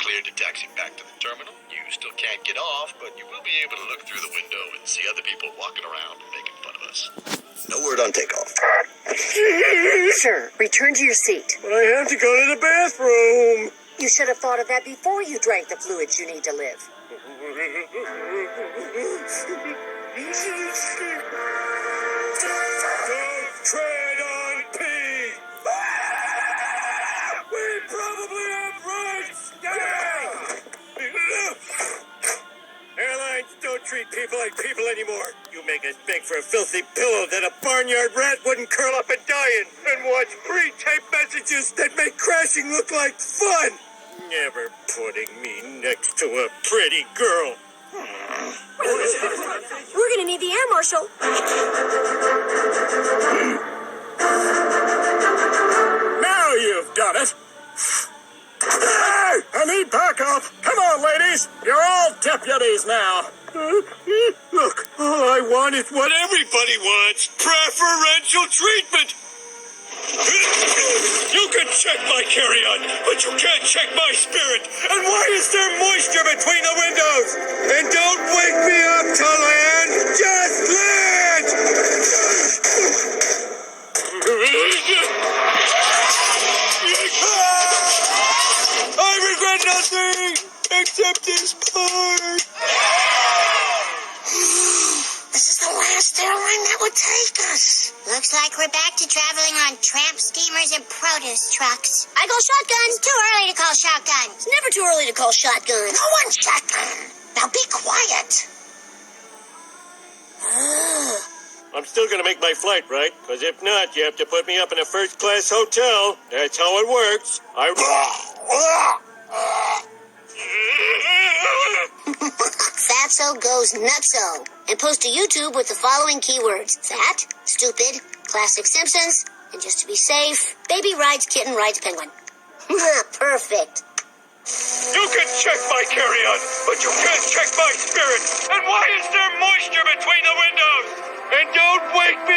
cleared to taxi back to the terminal. You still can't get off, but you will be able to look through the window and see other people walking around and making fun of us. No word on takeoff. Sir, return to your seat. But I have to go to the bathroom. You should have thought of that before you drank the fluids you need to live. Don't tread on pee! We probably have rights! Airlines don't treat people like people anymore. You make us beg for a filthy pillow that a barnyard rat wouldn't curl up and die in, and watch pre-taped messages that make crashing look like fun. Never putting me next to a pretty girl. We're gonna need the air marshal. Now you've done it. Hey, I need backup. Come on, ladies. You're all deputies now. Look, all I want is what everybody wants. Preferential treatment. You can check my carry-on, but you can't check my spirit. And why is there moisture between the windows? And don't wake me up to land. Just land. I regret nothing except this part. This is the last airline that would take us. Looks like we're back to traveling on tramp steamers and produce trucks. I call shotgun. It's too early to call shotgun. It's never too early to call shotgun. No one's shotgun. Now be quiet. I'm still going to make my flight, right? Because if not, you have to put me up in a first-class hotel. That's how it works. Fatso goes nutso. And post to YouTube with the following keywords. Fat, stupid, classic Simpsons, and just to be safe, baby rides kitten rides penguin. Perfect. You can check my carry-on, but you can't check my spirit. And why is there moisture between the windows? And don't wake me